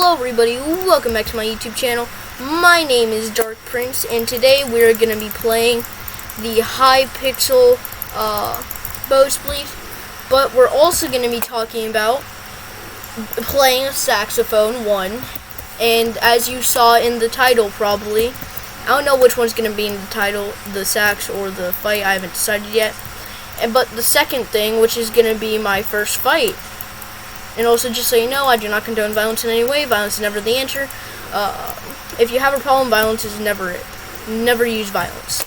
Hello everybody, welcome back to my YouTube channel. My name is DarkPrince, and today we're going to be playing the high pixel bow spleef, but we're also going to be talking about playing a saxophone 1, and as you saw in the title probably, I don't know which one's going to be in the title, the sax or the fight, I haven't decided yet, but the second thing, which is going to be my first fight. And also, just so you know, I do not condone violence in any way. Violence is never the answer. If you have a problem, violence is never it. Never use violence.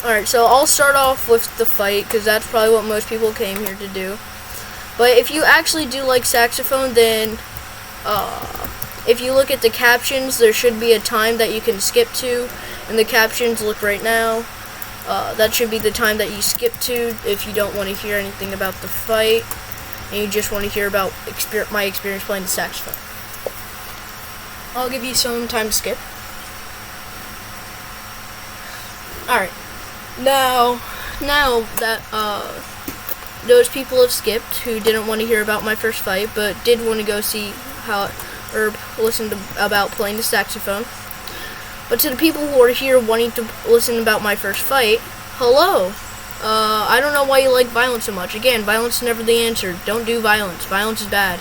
Alright, so I'll start off with the fight, because that's probably what most people came here to do. But if you actually do like saxophone, then if you look at the captions, there should be a time that you can skip to. And the captions, look right now. That should be the time that you skip to if you don't want to hear anything about the fight. And you just want to hear about my experience playing the saxophone. I'll give you some time to skip. Alright, now that those people have skipped who didn't want to hear about my first fight, but did want to go see or listen to about playing the saxophone. But to the people who are here wanting to listen about my first fight, hello. I don't know why you like violence so much. Again, violence is never the answer. Don't do violence. Violence is bad.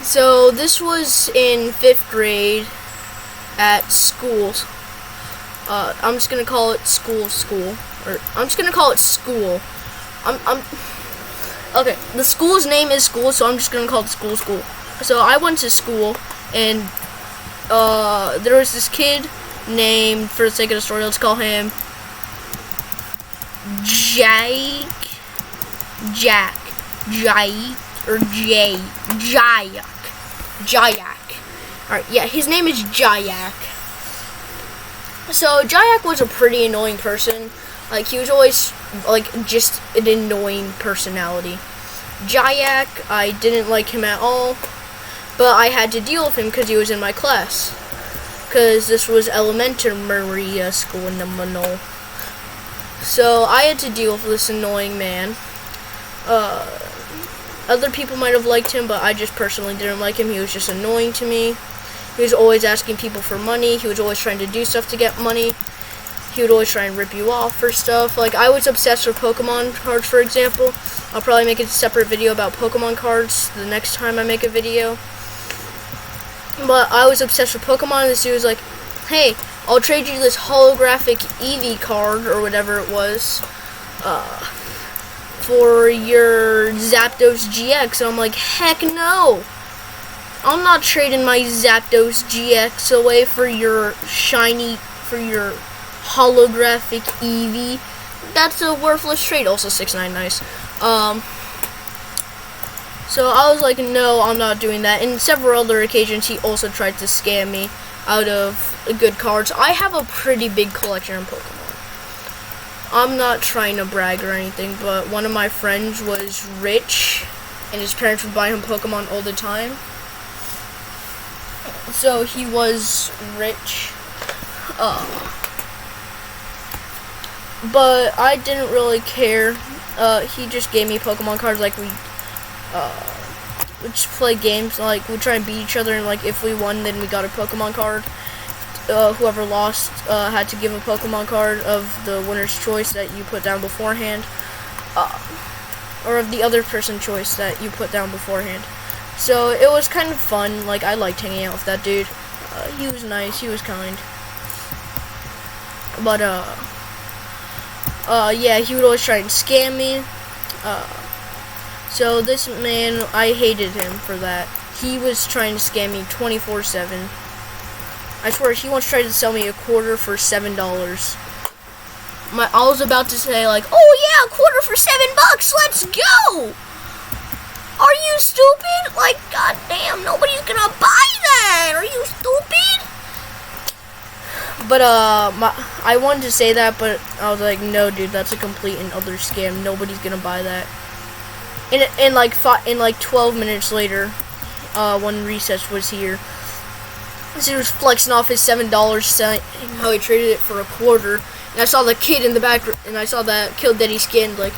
So this was in 5th grade at schools. I'm just gonna call it school. Or I'm just gonna call it school. Okay, the school's name is school, so I'm just gonna call it school. So I went to school, and there was this kid named, for the sake of the story, let's call him Jayak. Alright, yeah, his name is Jayak. So Jayak was a pretty annoying person. Like, he was always like just an annoying personality. Jayak, I didn't like him at all, but I had to deal with him because he was in my class. Because this was elementary school in the Manol. So I had to deal with this annoying man. Other people might have liked him, but I just personally didn't like him. He was just annoying to me. He was always asking people for money. He was always trying to do stuff to get money. He would always try and rip you off for stuff. Like, I was obsessed with Pokemon cards, for example. I'll probably make a separate video about Pokemon cards the next time I make a video. But I was obsessed with Pokemon, and this dude was like, hey, I'll trade you this holographic Eevee card, or whatever it was, for your Zapdos GX. And I'm like, heck no! I'm not trading my Zapdos GX away for your holographic Eevee. That's a worthless trade. Also, 6'9", nice. So I was like, no, I'm not doing that. And several other occasions, he also tried to scam me out of good cards. I have a pretty big collection of Pokemon. I'm not trying to brag or anything, but one of my friends was rich, and his parents would buy him Pokemon all the time. So he was rich. But I didn't really care. He just gave me Pokemon cards. Like, we just play games, like, we try and beat each other, and like, if we won, then we got a Pokemon card. Whoever lost had to give a Pokemon card of the winner's choice that you put down beforehand, or of the other person's choice that you put down beforehand. So it was kind of fun. Like, I liked hanging out with that dude. He was nice, he was kind. But yeah, he would always try and scam me. So this man, I hated him for that. He was trying to scam me 24/7. I swear, he once tried to sell me a quarter for $7. I was about to say, like, oh yeah, a quarter for $7, let's go! Are you stupid? Like, goddamn, nobody's gonna buy that! Are you stupid? But, I wanted to say that, but I was like, no, dude, that's a complete and utter scam. Nobody's gonna buy that. And like 12 minutes later, when recess was here, this dude was flexing off his $7, saying how he traded it for a quarter. And I saw the kid in the back, and I saw that Kill Daddy Skin, like,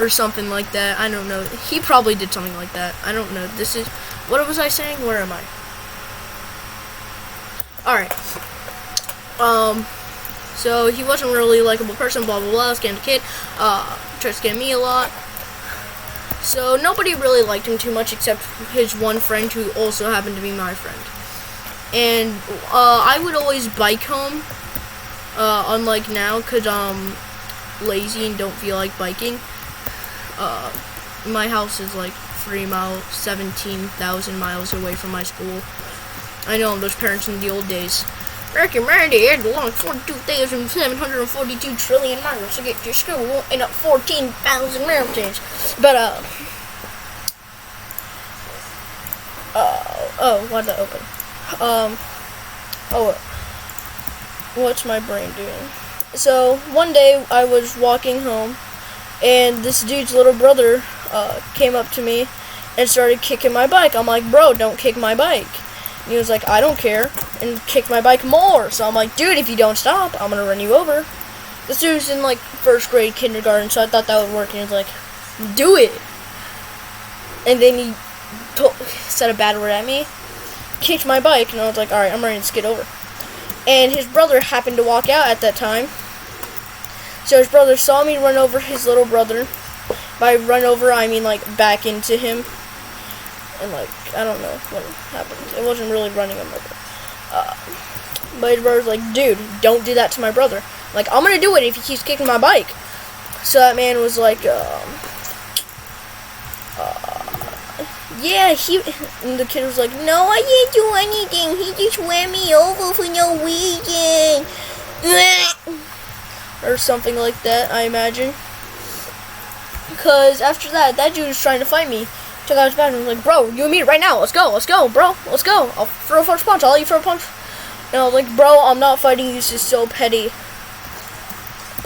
or something like that. I don't know. He probably did something like that. I don't know. This is, what was I saying? Where am I? Alright. So he wasn't really a likable person, blah blah blah, scammed a kid, tried to scam me a lot. So nobody really liked him too much except his one friend who also happened to be my friend. And I would always bike home, unlike now, cause I'm lazy and don't feel like biking. My house is like 3 miles, 17,000 miles away from my school. I know those parents in the old days. Rick and Randy had to walk 42,742 trillion miles to get to school and up 14,000 mountains. But, oh, why'd that open? What's my brain doing? So, one day I was walking home, and this dude's little brother, came up to me and started kicking my bike. I'm like, bro, don't kick my bike. And he was like, I don't care, and kicked my bike more. So I'm like, dude, if you don't stop, I'm gonna run you over. This dude's in like 1st grade kindergarten, so I thought that would work, and he was like, do it. And then he said a bad word at me, kicked my bike, and I was like, alright, I'm ready to skid over. And his brother happened to walk out at that time. So his brother saw me run over his little brother. By run over, I mean like back into him. And like, I don't know what happened. It wasn't really running him over. But his brother's like, dude, don't do that to my brother. Like, I'm gonna do it if he keeps kicking my bike. So that man was like, yeah, and the kid was like, no, I didn't do anything. He just ran me over for no reason. Or something like that, I imagine. Because after that, that dude was trying to fight me. Took out his bathroom, was like, bro, you and me right now. Let's go, bro. Let's go. I'll throw a first punch. I'll let you throw a punch. And I was like, bro, I'm not fighting you. This is so petty.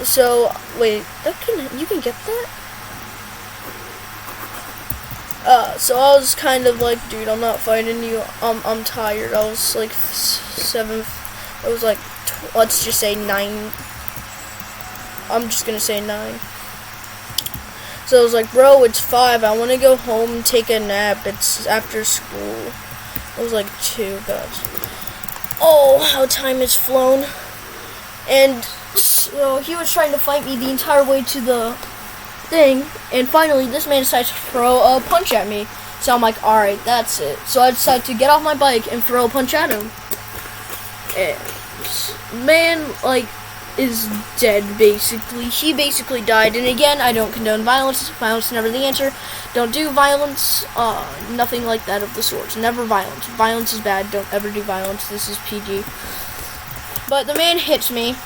So, wait, you can get that? So I was kind of like, dude, I'm not fighting you. I'm tired. I was like 7. It was like, let's just say 9. I'm just gonna say 9. So I was like, bro, it's 5. I want to go home and take a nap. It's after school. It was like 2, guys. Oh, how time has flown. And so he was trying to fight me the entire way to the thing. And finally, this man decides to throw a punch at me. So I'm like, alright, that's it. So I decided to get off my bike and throw a punch at him. And man, like, is dead, basically. He basically died. And again, I don't condone violence. Violence is never the answer. Don't do violence. Nothing like that of the sort. Never violence. Violence is bad. Don't ever do violence. This is PG. But the man hits me.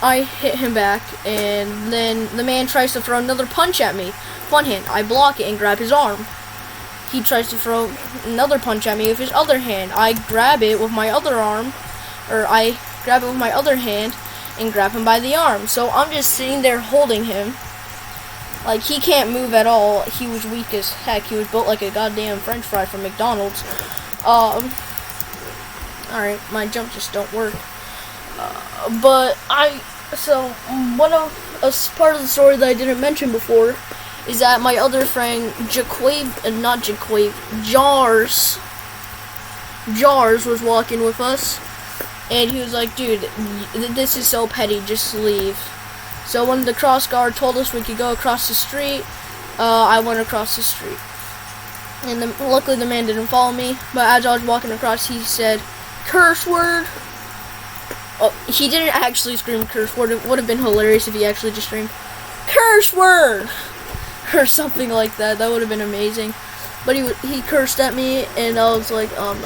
I hit him back. And then the man tries to throw another punch at me. One hand. I block it and grab his arm. He tries to throw another punch at me with his other hand. I grab it with my other arm, or I grab it with my other hand and grab him by the arm. So I'm just sitting there holding him. Like, he can't move at all. He was weak as heck. He was built like a goddamn French fry from McDonald's. Alright, my jump just don't work. So one of a part of the story that I didn't mention before is that my other friend, Jars was walking with us, and he was like, dude, this is so petty, just leave. So when the cross guard told us we could go across the street, I went across the street. And luckily the man didn't follow me, but as I was walking across, he said, curse word. Oh, he didn't actually scream curse word. It would have been hilarious if he actually just screamed, curse word! Or something like that. That would have been amazing. But he cursed at me, and I was like, I'm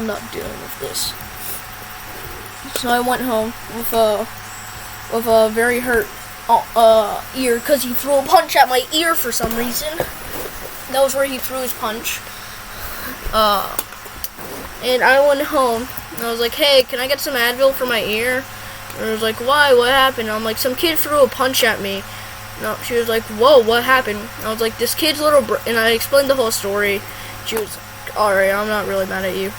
not dealing with this. So I went home with a very hurt ear, because he threw a punch at my ear for some reason. That was where he threw his punch. And I went home, and I was like, hey, can I get some Advil for my ear? And I was like, why? What happened? And I'm like, some kid threw a punch at me. No, she was like, whoa, what happened? I was like, this kid's little and I explained the whole story. She was like, alright, I'm not really mad at you.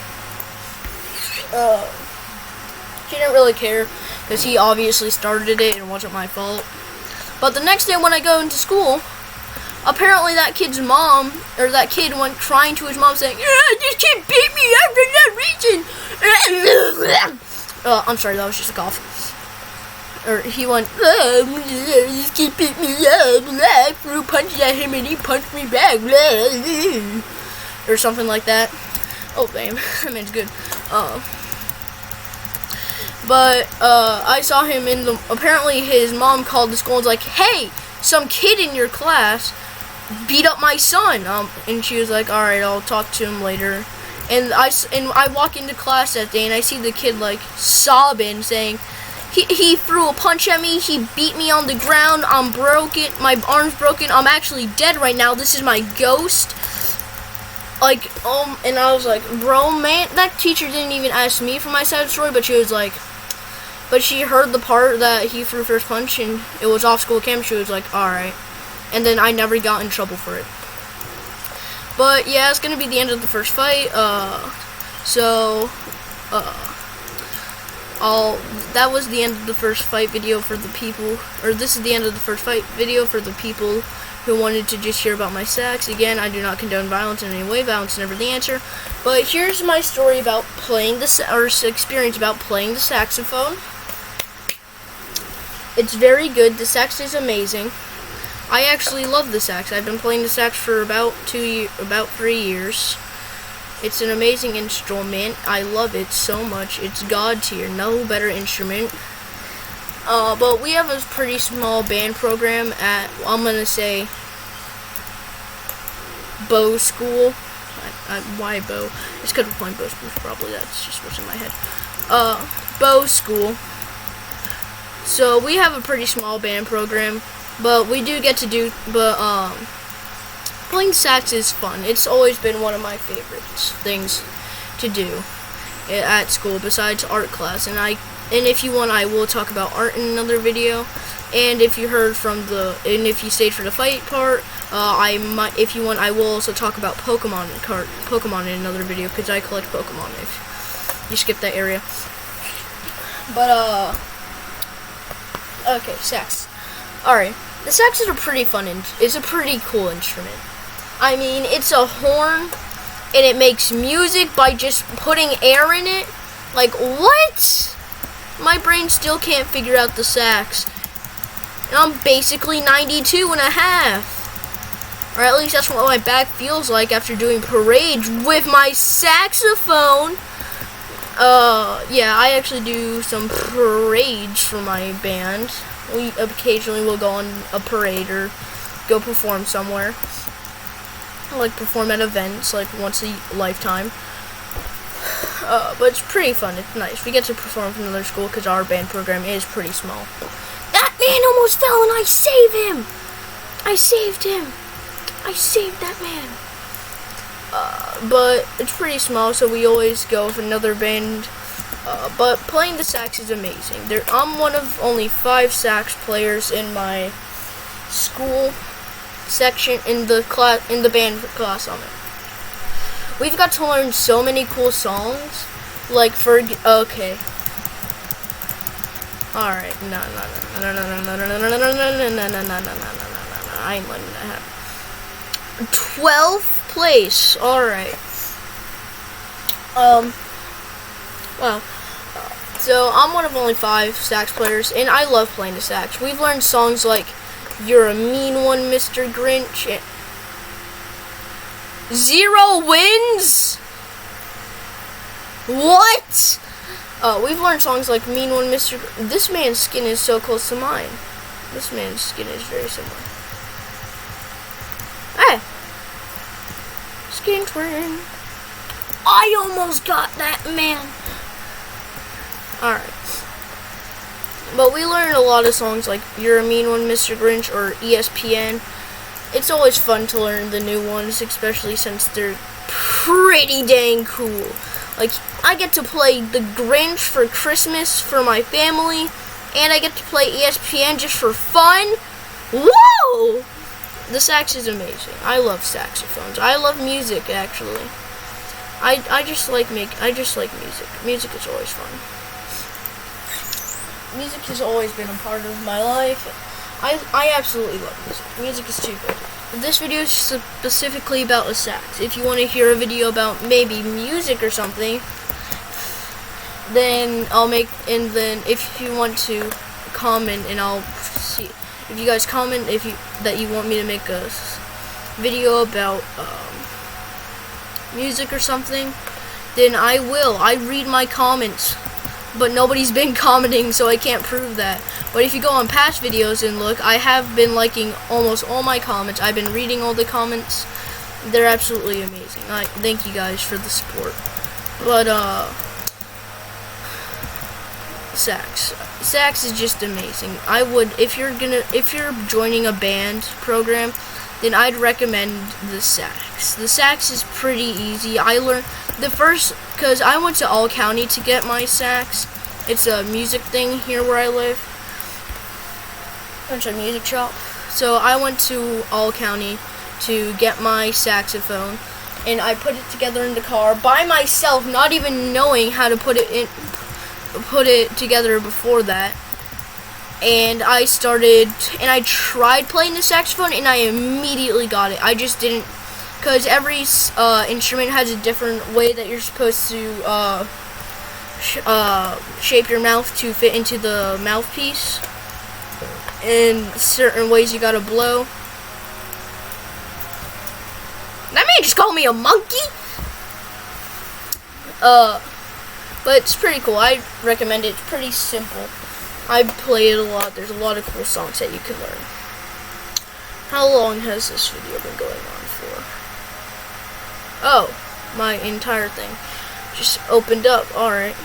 She didn't really care. because he obviously started it and it wasn't my fault. But the next day when I go into school, apparently that kid's mom, or that kid went crying to his mom saying, this kid beat me up for that reason. I'm sorry, that was just a cough. Or he went, this kid beat me up, I threw punches at him and he punched me back, or something like that. Oh, damn, that man's good. But I saw him in the, apparently his mom called the school and was like, hey, some kid in your class beat up my son. And she was like, alright, I'll talk to him later. And I walk into class that day and I see the kid like sobbing, saying, he threw a punch at me, he beat me on the ground, I'm broken, my arm's broken, I'm actually dead right now, this is my ghost. Like, and I was like, bro, man, that teacher didn't even ask me for my side of the story, but she was like, but she heard the part that he threw first punch and it was off school camp, she was like, alright. And then I never got in trouble for it. But yeah, it's gonna be the end of the first fight, that was the end of the first fight video for the people, or this is the end of the first fight video for the people who wanted to just hear about my sax. Again, I do not condone violence in any way. Violence is never the answer. But here's my story about playing experience about playing the saxophone. It's very good. The sax is amazing. I actually love the sax. I've been playing the sax for about 3 years. It's an amazing instrument. I love it so much. It's god tier. No better instrument. But we have a pretty small band program at, I'm gonna say, Bow School. Why Bow? It's because we're playing Bow School, probably. That's just what's in my head. Bow School. So we have a pretty small band program, but we do get to do, playing sax is fun. It's always been one of my favorite things to do at school besides art class. And if you want, I will talk about art in another video. And if you if you stayed for the fight part, if you want, I will also talk about Pokemon in another video because I collect Pokemon. If you skip that area, but okay, sax. All right, the sax is a pretty fun. It's a pretty cool instrument. I mean, it's a horn, and it makes music by just putting air in it. Like, what? My brain still can't figure out the sax. And I'm basically 92.5. Or at least that's what my back feels like after doing parades with my saxophone. Yeah, I actually do some parades for my band. We occasionally will go on a parade or go perform somewhere. Like perform at events, like once a lifetime. But it's pretty fun. It's nice. We get to perform from another school because our band program is pretty small. That man almost fell and I saved him. I saved him. I saved that man. But it's pretty small, so we always go with another band. But playing the sax is amazing. I'm one of only 5 sax players in my school section in the band class on it. We've got to learn so many cool songs, like okay. All right, no, I ain't letting that happen. 12th place. All right. Wow. So I'm one of only 5 sax players, and I love playing the sax. We've learned songs like "You're a Mean One, Mr. Grinch." 0 wins? What? We've learned songs like "Mean One, Mr. This man's skin is so close to mine. This man's skin is very similar. Hey! Skin twin. I almost got that man. Alright. But we learned a lot of songs like "You're a Mean One, Mr. Grinch" or ESPN. It's always fun to learn the new ones, especially since they're pretty dang cool. Like, I get to play the Grinch for Christmas for my family, and I get to play ESPN just for fun. Whoa! The sax is amazing. I love saxophones. I love music, actually. I just like music. Music is always fun. music has always been a part of my life. I absolutely love music. Music is too good. But this video is specifically about a sax. If you want to hear a video about maybe music or something, then I'll make, and then if you want to comment, and I'll see if you guys comment that you want me to make a video about music or something, then I will. I read my comments, but nobody's been commenting, so I can't prove that. But if you go on past videos and look, I have been liking almost all my comments. I've been reading all the comments. They're absolutely amazing. I thank you guys for the support. But sax is just amazing. I would, if you're joining a band program, then I'd recommend the sax. The sax is pretty easy. I learned because I went to All County to get my sax. It's a music thing here where I live. It's a music shop. So I went to All County to get my saxophone, and I put it together in the car by myself, not even knowing how to put it together before that. And I tried playing the saxophone, and I immediately got it. I just didn't, because every instrument has a different way that you're supposed to shape your mouth to fit into the mouthpiece, and certain ways you gotta blow. That man just called me a monkey. But it's pretty cool. I recommend it. It's pretty simple. I play it a lot. There's a lot of cool songs that you can learn. How long has this video been going on for? Oh, my entire thing just opened up. Alright.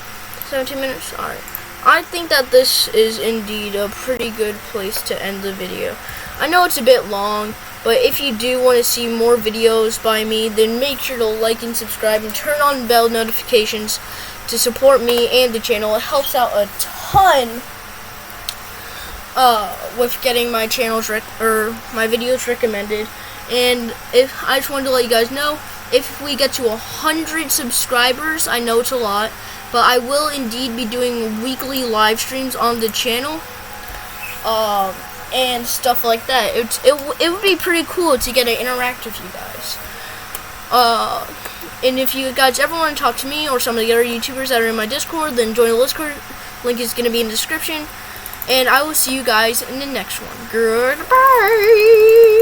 17 minutes? Alright. I think that this is indeed a pretty good place to end the video. I know it's a bit long, but if you do want to see more videos by me, then make sure to like and subscribe and turn on bell notifications to support me and the channel. It helps out a ton with getting my channels my videos recommended. And if I just wanted to let you guys know, if we get to 100 subscribers, I know it's a lot, but I will indeed be doing weekly live streams on the channel, and stuff like that. It would be pretty cool to get to interact with you guys. And if you guys ever want to talk to me or some of the other YouTubers that are in my Discord, then join the Discord. Link is going to be in the description. And I will see you guys in the next one. Goodbye!